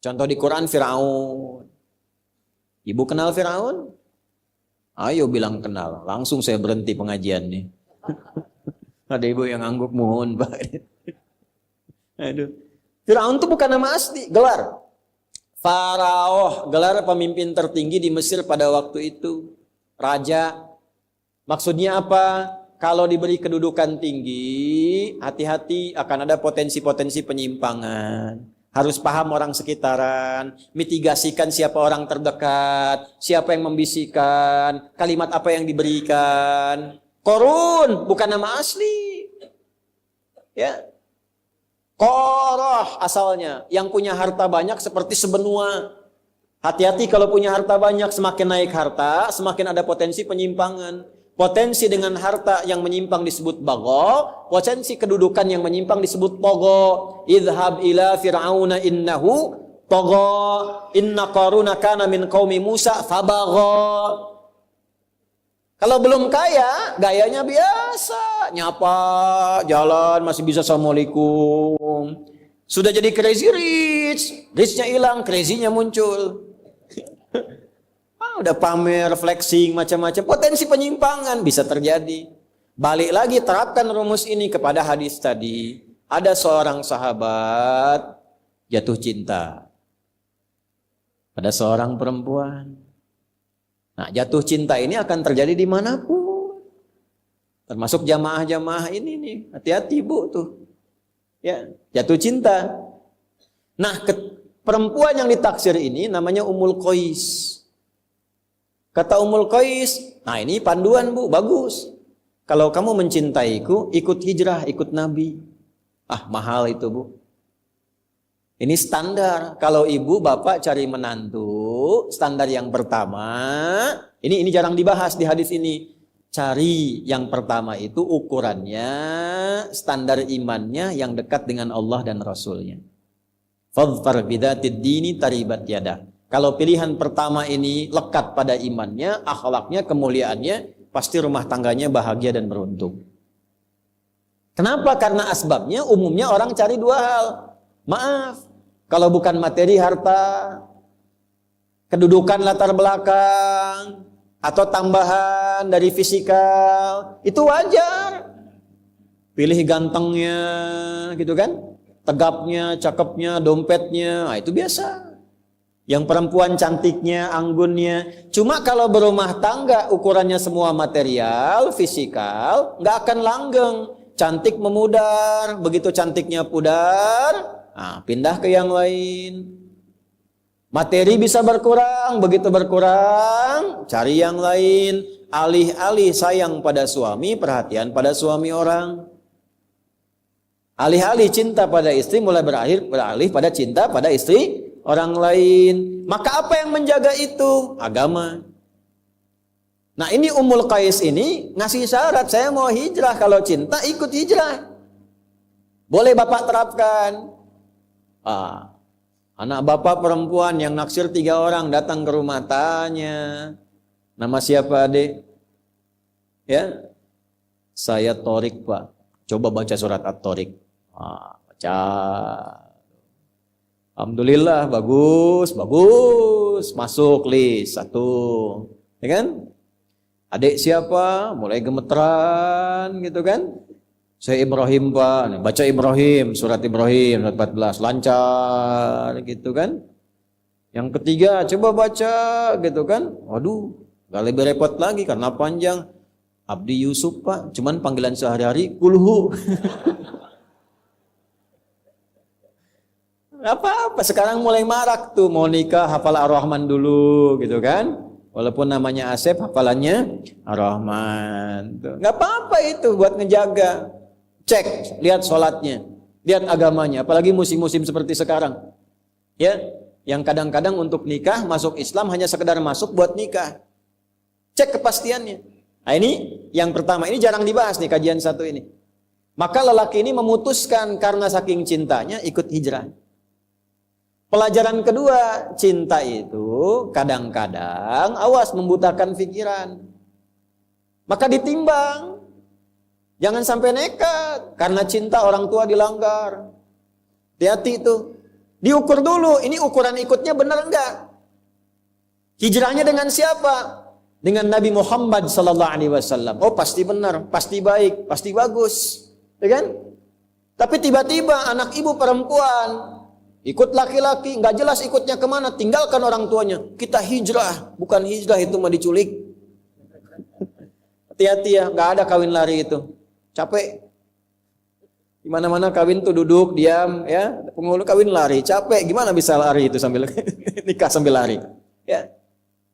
Contoh di Quran Firaun. Ibu kenal Firaun? Ayo bilang kenal. Langsung saya berhenti pengajiannya. Ada ibu yang angguk mohon Pak. Aduh. Firaun itu bukan nama asli, gelar. Faraoh, gelar pemimpin tertinggi di Mesir pada waktu itu. Raja. Maksudnya apa? Kalau diberi kedudukan tinggi, hati-hati akan ada potensi-potensi penyimpangan. Harus paham orang sekitaran, mitigasikan siapa orang terdekat, siapa yang membisikkan, kalimat apa yang diberikan. Korun bukan nama asli. Ya. Koroh asalnya, yang punya harta banyak seperti sebenua. Hati-hati kalau punya harta banyak, semakin naik harta, semakin ada potensi penyimpangan. Potensi dengan harta yang menyimpang disebut bago, potensi kedudukan yang menyimpang disebut togo. Idhab ila fir'auna innahu togo, inna qaruna kana min qaumi Musa fabago. Kalau belum kaya, gayanya biasa, nyapa, jalan masih bisa assalamualaikum. Sudah jadi crazy rich, richnya hilang, crazy-nya muncul. Udah pamer, flexing, macam-macam. Potensi penyimpangan bisa terjadi. Balik lagi, terapkan rumus ini kepada hadis tadi. Ada seorang sahabat jatuh cinta pada seorang perempuan. Nah, jatuh cinta ini akan terjadi dimanapun. Termasuk jamaah-jamaah ini nih. Hati-hati bu tuh. Ya, jatuh cinta. Nah, perempuan yang ditaksir ini namanya Ummul Qais. Kata Ummul Qais, nah ini panduan bu, bagus. Kalau kamu mencintaiku, ikut hijrah, ikut Nabi. Ah mahal itu bu. Ini standar. Kalau ibu bapak cari menantu, standar yang pertama, ini jarang dibahas di hadis ini. Cari yang pertama itu ukurannya, standar imannya yang dekat dengan Allah dan Rasulnya. Fadhfar bidatid dini taribat yadah. Kalau pilihan pertama ini lekat pada imannya, akhlaknya, kemuliaannya, pasti rumah tangganya bahagia dan beruntung. Kenapa? Karena asbabnya umumnya orang cari dua hal. Maaf, kalau bukan materi, harta, kedudukan latar belakang, atau tambahan dari fisikal, itu wajar. Pilih gantengnya, gitu kan? Tegapnya, cakepnya, dompetnya, nah itu biasa. Yang perempuan cantiknya, anggunnya. Cuma kalau berumah tangga ukurannya semua material, fisikal, nggak akan langgeng. Cantik memudar, begitu cantiknya pudar, nah, pindah ke yang lain. Materi bisa berkurang, begitu berkurang, cari yang lain. Alih-alih sayang pada suami, perhatian pada suami orang. Alih-alih cinta pada istri, mulai beralih pada cinta pada istri orang lain. Maka apa yang menjaga itu? Agama. Nah ini Ummul Qais ini ngasih syarat, saya mau hijrah, kalau cinta ikut hijrah. Boleh bapak terapkan. Anak bapak perempuan yang naksir 3 orang datang ke rumah, tanya, nama siapa adik? Ya, saya Torik pak. Coba baca surat At-Torik. Baca. Alhamdulillah, bagus, masuk list 1, ya kan? Adik siapa? Mulai gemeteran, gitu kan? Saya Ibrahim pak, baca Ibrahim, surat Ibrahim, surat 14, lancar, gitu kan? Yang ketiga, coba baca, gitu kan? Waduh, gak lebih repot lagi karena panjang. Abdi Yusuf pak, cuman panggilan sehari-hari, kulhu. Apa-apa, sekarang mulai marak tuh, mau nikah hafal Ar-Rahman dulu, gitu kan? Walaupun namanya Asep, hafalannya Ar-Rahman. Gak apa-apa itu buat ngejaga. Cek, lihat sholatnya, lihat agamanya, apalagi musim-musim seperti sekarang. Ya, yang kadang-kadang untuk nikah, masuk Islam hanya sekedar masuk buat nikah. Cek kepastiannya. Nah ini, yang pertama, ini jarang dibahas nih kajian 1 ini. Maka lelaki ini memutuskan karena saking cintanya ikut hijrah. Pelajaran kedua, cinta itu kadang-kadang awas membutakan pikiran. Maka ditimbang. Jangan sampai nekat karena cinta orang tua dilanggar. Hati-hati itu. Diukur dulu, ini ukuran ikutnya benar enggak? Hijrahnya dengan siapa? Dengan Nabi Muhammad sallallahu alaihi wasallam. Oh, pasti benar, pasti baik, pasti bagus. Ya kan? Tapi tiba-tiba anak ibu perempuan ikut laki-laki, enggak jelas ikutnya kemana, tinggalkan orang tuanya. Kita hijrah, bukan hijrah itu mah diculik. Hati-hati ya, enggak ada kawin lari itu. Capek. Di mana-mana kawin tuh duduk, diam, ya. Penghulu kawin lari, capek. Gimana bisa lari itu sambil nikah sambil lari? Ya.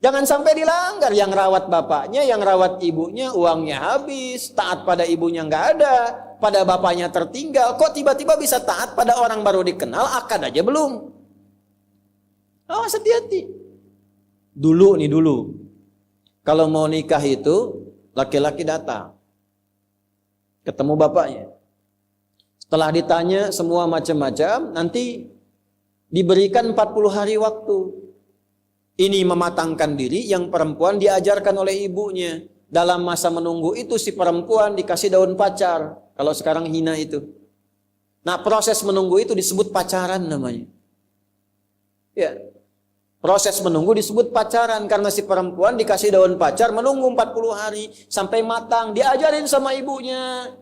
Jangan sampai dilanggar. Yang rawat bapaknya, yang rawat ibunya, uangnya habis. Taat pada ibunya nggak ada, pada bapaknya tertinggal. Kok tiba-tiba bisa taat pada orang baru dikenal, akad aja belum? Oh, hati-hati. Dulu. Kalau mau nikah itu, laki-laki datang. Ketemu bapaknya. Setelah ditanya semua macam-macam, nanti diberikan 40 hari waktu. Ini mematangkan diri, yang perempuan diajarkan oleh ibunya. Dalam masa menunggu itu si perempuan dikasih daun pacar. Kalau sekarang hina itu. Nah, proses menunggu itu disebut pacaran namanya. Ya. Proses menunggu disebut pacaran karena si perempuan dikasih daun pacar menunggu 40 hari sampai matang, diajarin sama ibunya.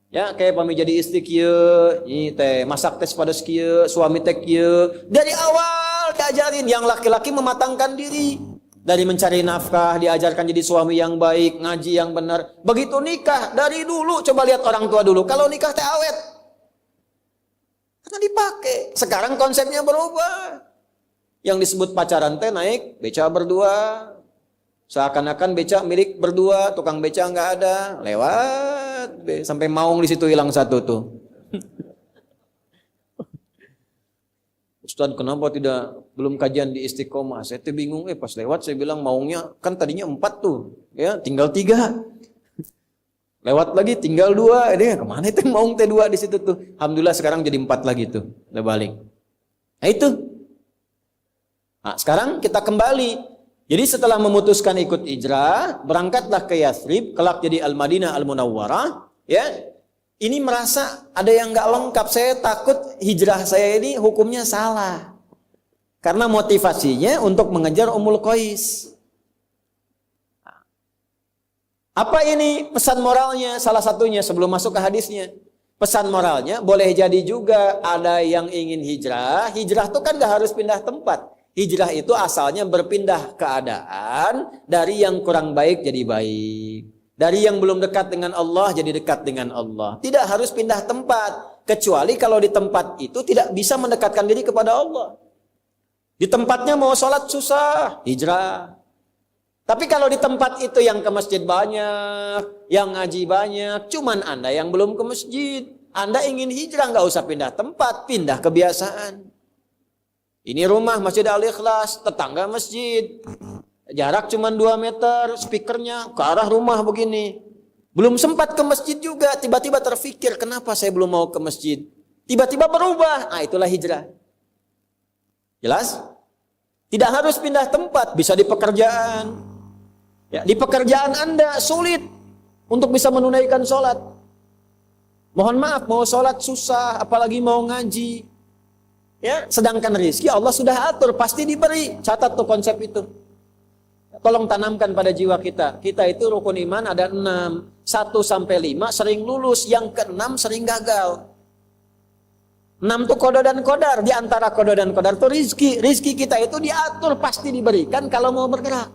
Ya, kayak pami jadi istri kieu, ini teh masak tes pada kieu, suami teh kieu. Dari awal diajarin, yang laki-laki mematangkan diri. Dari mencari nafkah, diajarkan jadi suami yang baik, ngaji yang benar. Begitu nikah, dari dulu coba lihat orang tua dulu. Kalau nikah teh awet. Karena dipakai. Sekarang konsepnya berubah. Yang disebut pacaran teh naik, beca berdua. Seakan-akan beca milik berdua, tukang beca nggak ada, lewat sampai maung di situ hilang satu tuh. Ustadz, kenapa belum kajian di Istiqomah? Saya tuh bingung, pas lewat saya bilang maungnya kan tadinya 4 tuh, ya tinggal 3. Lewat lagi tinggal 2, kemana itu maung T2 di situ tuh? Alhamdulillah sekarang jadi 4 lagi tuh, udah balik. Nah itu. Nah, sekarang kita kembali. Jadi setelah memutuskan ikut hijrah, berangkatlah ke Yathrib, kelak jadi Al-Madinah Al-Munawwarah, ya. Ini merasa ada yang nggak lengkap, saya takut hijrah saya ini hukumnya salah. Karena motivasinya untuk mengejar Ummul Qais. Apa ini pesan moralnya? Salah satunya sebelum masuk ke hadisnya. Pesan moralnya boleh jadi juga ada yang ingin hijrah. Hijrah itu kan nggak harus pindah tempat. Hijrah itu asalnya berpindah keadaan dari yang kurang baik jadi baik. Dari yang belum dekat dengan Allah jadi dekat dengan Allah. Tidak harus pindah tempat. Kecuali kalau di tempat itu tidak bisa mendekatkan diri kepada Allah. Di tempatnya mau sholat susah, hijrah. Tapi kalau di tempat itu yang ke masjid banyak, yang ngaji banyak, cuman Anda yang belum ke masjid. Anda ingin hijrah, nggak usah pindah tempat, pindah kebiasaan. Ini rumah Masjid Al-Ikhlas, tetangga masjid. Jarak cuma 2 meter, speakernya ke arah rumah begini. Belum sempat ke masjid juga, tiba-tiba terfikir, kenapa saya belum mau ke masjid? Tiba-tiba berubah, nah itulah hijrah. Jelas? Tidak harus pindah tempat, bisa di pekerjaan. Ya, di pekerjaan Anda sulit untuk bisa menunaikan sholat. Mohon maaf, mau sholat susah, apalagi mau ngaji. Ya, sedangkan rezeki Allah sudah atur, pasti diberi. Catat tuh konsep itu. Tolong tanamkan pada jiwa kita. Kita itu rukun iman ada 6. 1 sampai 5 sering lulus, yang ke-6 sering gagal. 6 tuh kodo dan kodar. Di antara kodo dan kodar tuh rizki. Rizki kita itu diatur, pasti diberikan kalau mau bergerak.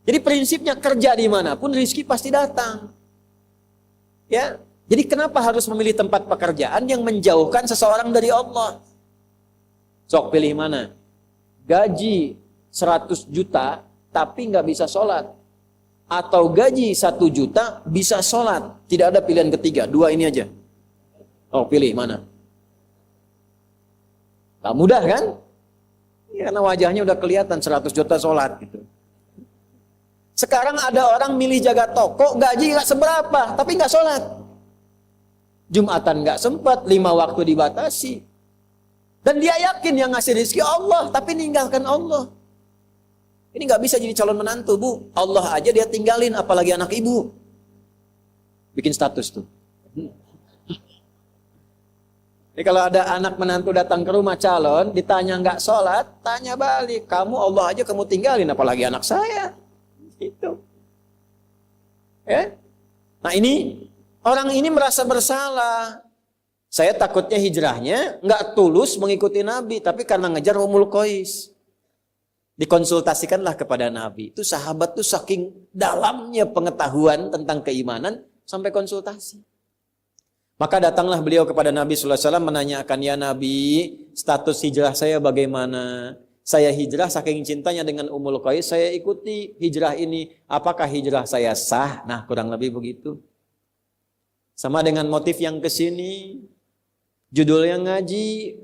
Jadi prinsipnya kerja dimanapun rizki pasti datang. Ya, jadi kenapa harus memilih tempat pekerjaan yang menjauhkan seseorang dari Allah? Sok pilih mana? Gaji 100 juta tapi nggak bisa sholat. Atau gaji 1 juta bisa sholat. Tidak ada pilihan ketiga, 2 ini aja. Oh, pilih mana? Tak mudah kan? Ya, karena wajahnya udah kelihatan 100 juta sholat gitu. Sekarang ada orang milih jaga toko, gaji nggak seberapa, tapi nggak sholat. Jumatan nggak sempat, 5 waktu dibatasi. Dan dia yakin yang ngasih rezeki Allah, tapi ninggalkan Allah. Ini nggak bisa jadi calon menantu, Bu. Allah aja dia tinggalin, apalagi anak ibu. Bikin status tuh. Jadi kalau ada anak menantu datang ke rumah calon, ditanya nggak sholat, tanya balik. Kamu Allah aja kamu tinggalin, apalagi anak saya. Itu. Ya? Nah ini, orang ini merasa bersalah. Saya takutnya hijrahnya nggak tulus mengikuti Nabi, tapi karena ngejar Ummul Qais. Dikonsultasikanlah kepada Nabi. Itu sahabat tuh saking dalamnya pengetahuan tentang keimanan, sampai konsultasi. Maka datanglah beliau kepada Nabi sallallahu alaihi wasallam menanyakan, ya Nabi, status hijrah saya bagaimana? Saya hijrah saking cintanya dengan Ummul Qais, saya ikuti hijrah ini. Apakah hijrah saya sah? Nah, kurang lebih begitu. Sama dengan motif yang kesini, judulnya ngaji,